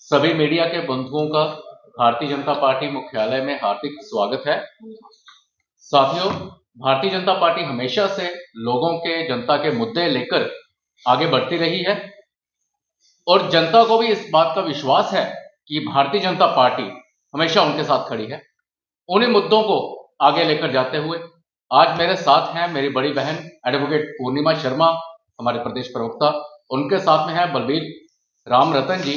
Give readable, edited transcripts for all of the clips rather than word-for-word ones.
सभी मीडिया के बंधुओं का भारतीय जनता पार्टी मुख्यालय में हार्दिक स्वागत है। साथियों, भारतीय जनता पार्टी हमेशा से लोगों के, जनता के मुद्दे लेकर आगे बढ़ती रही है और जनता को भी इस बात का विश्वास है कि भारतीय जनता पार्टी हमेशा उनके साथ खड़ी है। उन्हीं मुद्दों को आगे लेकर जाते हुए आज मेरे साथ हैं मेरी बड़ी बहन एडवोकेट पूर्णिमा शर्मा, हमारे प्रदेश प्रवक्ता। उनके साथ में है बलबीर राम रतन जी,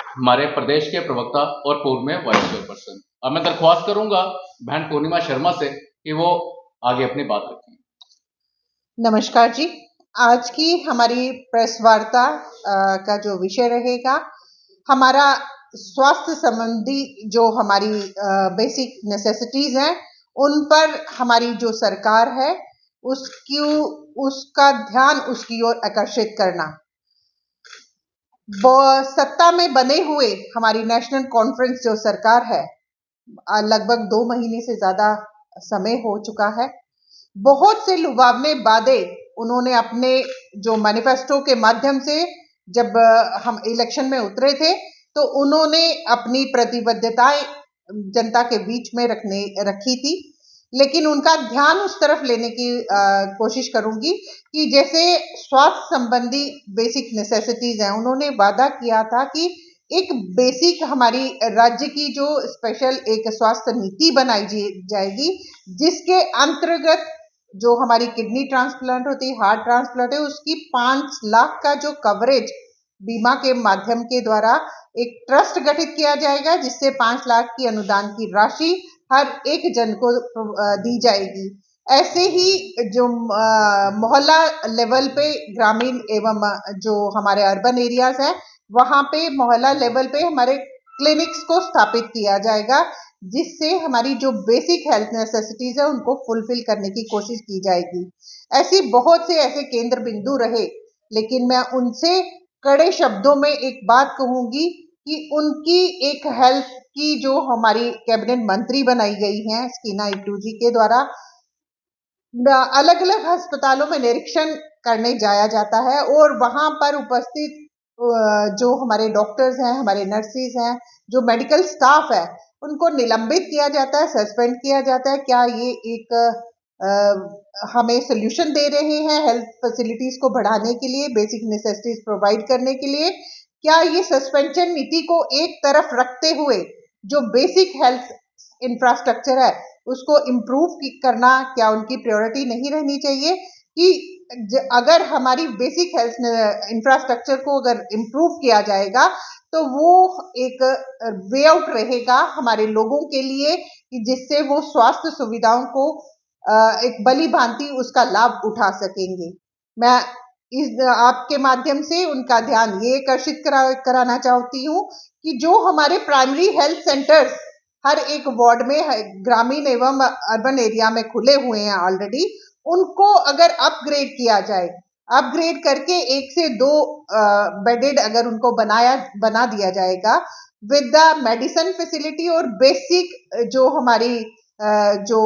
हमारे प्रदेश के प्रवक्ता और पूर्व में वाइस चेयरपर्सन। अब मैं दरख्वास्त करूंगा बहन पूर्णिमा शर्मा से कि वो आगे अपनी बात रखें। नमस्कार जी, आज की हमारी प्रेस वार्ता का जो विषय रहेगा, हमारा स्वास्थ्य संबंधी जो हमारी बेसिक नेसेसिटीज हैं, उन पर हमारी जो सरकार है उसका ध्यान उसकी ओर आकर्षित करना। सत्ता में बने हुए हमारी नेशनल कॉन्फ्रेंस जो सरकार है, लगभग 2 महीने से ज्यादा समय हो चुका है। बहुत से लुभावने वादे उन्होंने अपने जो मैनिफेस्टो के माध्यम से, जब हम इलेक्शन में उतरे थे तो उन्होंने अपनी प्रतिबद्धताएं जनता के बीच में रखी थी, लेकिन उनका ध्यान उस तरफ लेने की कोशिश करूंगी कि जैसे स्वास्थ्य संबंधी बेसिक नेसेसिटीज हैं, उन्होंने वादा किया था कि एक बेसिक हमारी राज्य की जो स्पेशल एक स्वास्थ्य नीति बनाई जाएगी, जिसके अंतर्गत जो हमारी किडनी ट्रांसप्लांट होती है, हार्ट ट्रांसप्लांट है, उसकी 5 लाख का जो कवरेज बीमा के माध्यम के द्वारा एक ट्रस्ट गठित किया जाएगा, जिससे 5 लाख की अनुदान की राशि हर एक जन को दी जाएगी। ऐसे ही जो मोहल्ला लेवल पे ग्रामीण एवं जो हमारे अर्बन एरियाज हैं, वहां पे मोहल्ला लेवल पे हमारे क्लिनिक्स को स्थापित किया जाएगा, जिससे हमारी जो बेसिक हेल्थ नेसेसिटीज है उनको फुलफिल करने की कोशिश की जाएगी। ऐसी बहुत से ऐसे केंद्र बिंदु रहे, लेकिन मैं उनसे कड़े शब्दों में एक बात कहूंगी कि उनकी एक हेल्थ की जो हमारी कैबिनेट मंत्री बनाई गई हैं स्कीना इट्टू जी के द्वारा, अलग अलग अस्पतालों में निरीक्षण करने जाया जाता है और वहां पर उपस्थित जो हमारे डॉक्टर्स हैं, हमारे नर्सेज हैं, जो मेडिकल स्टाफ है, उनको निलंबित किया जाता है, सस्पेंड किया जाता है। क्या ये एक हमें सोल्यूशन दे रहे हैं हेल्थ फैसिलिटीज को बढ़ाने के लिए, बेसिक नेसेसिटीज प्रोवाइड करने के लिए? क्या ये सस्पेंशन नीति को एक तरफ रखते हुए जो बेसिक हेल्थ इंफ्रास्ट्रक्चर है उसको इम्प्रूव करना, क्या उनकी प्रायोरिटी नहीं रहनी चाहिए कि अगर हमारी बेसिक हेल्थ इंफ्रास्ट्रक्चर को अगर इम्प्रूव किया जाएगा तो वो एक वे आउट रहेगा हमारे लोगों के लिए कि जिससे वो स्वास्थ्य सुविधाओं को एक भली भांति उसका लाभ उठा सकेंगे। मैं आपके माध्यम से उनका ध्यान ये आकर्षित कराना चाहती हूँ कि जो हमारे प्राइमरी हेल्थ सेंटर्स हर एक वार्ड में, ग्रामीण एवं अर्बन एरिया में खुले हुए हैं ऑलरेडी, उनको अगर अपग्रेड किया जाए, अपग्रेड करके 1 से 2 बेडेड अगर उनको बना दिया जाएगा विद द मेडिसिन फैसिलिटी और बेसिक जो हमारी जो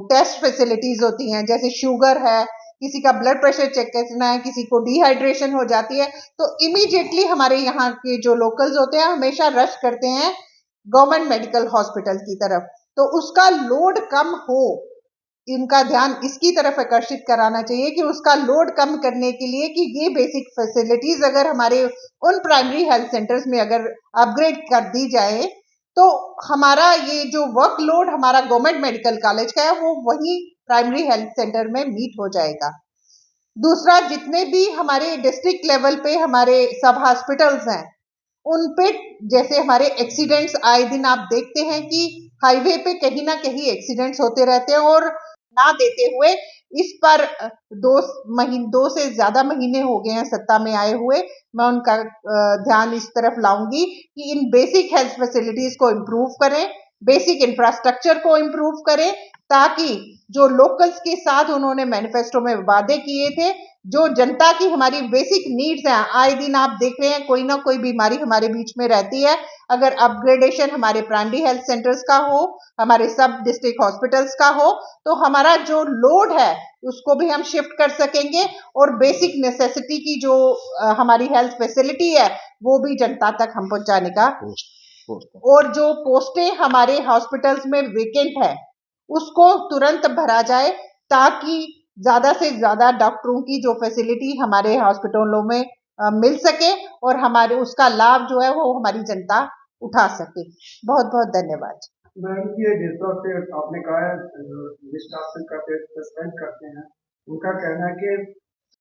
टेस्ट फैसिलिटीज होती हैं, जैसे शुगर है, किसी का ब्लड प्रेशर चेक करना है, किसी को डिहाइड्रेशन हो जाती है, तो इमीडिएटली हमारे यहाँ के जो लोकल्स होते हैं हमेशा रश करते हैं गवर्नमेंट मेडिकल हॉस्पिटल की तरफ, तो उसका लोड कम हो। इनका ध्यान इसकी तरफ आकर्षित कराना चाहिए कि उसका लोड कम करने के लिए कि ये बेसिक फैसिलिटीज अगर हमारे उन प्राइमरी हेल्थ सेंटर्स में अगर अपग्रेड कर दी जाए तो हमारा ये जो वर्कलोड हमारा गवर्नमेंट मेडिकल कॉलेज का है वो वही प्राइमरी हेल्थ सेंटर में मीट हो जाएगा। दूसरा, जितने भी हमारे डिस्ट्रिक्ट लेवल पे हमारे सब हॉस्पिटल्स हैं, उन पे जैसे हमारे एक्सीडेंट्स आए दिन आप देखते हैं कि हाईवे पे कहीं ना कहीं एक्सीडेंट्स होते रहते हैं, और ना देते हुए इस पर 2 से ज्यादा महीने हो गए हैं सत्ता में आए हुए। मैं उनका ध्यान इस तरफ लाऊंगी कि इन बेसिक हेल्थ फैसिलिटीज को इम्प्रूव करें, बेसिक इंफ्रास्ट्रक्चर को इम्प्रूव करें, ताकि जो लोकल्स के साथ उन्होंने मैनिफेस्टो में वादे किए थे, जो जनता की हमारी बेसिक नीड्स हैं, आए दिन आप देख रहे हैं कोई ना कोई बीमारी हमारे बीच में रहती है। अगर अपग्रेडेशन हमारे प्राइमरी हेल्थ सेंटर्स का हो, हमारे सब डिस्ट्रिक्ट हॉस्पिटल्स का हो, तो हमारा जो लोड है उसको भी हम शिफ्ट कर सकेंगे और बेसिक नेसेसिटी की जो हमारी हेल्थ फैसिलिटी है वो भी जनता तक हम पहुंचाने का। और जो पोस्टें हमारे हॉस्पिटल्स में वेकेंट है उसको तुरंत भरा जाए, ताकि ज्यादा से ज्यादा डॉक्टरों की जो फैसिलिटी हमारे हॉस्पिटलों में मिल सके और हमारे उसका लाभ जो है वो हमारी जनता उठा सके। बहुत बहुत धन्यवाद। मैम, ये जिस तरह से आपने कहा है, करते हैं, उनका कहना है कि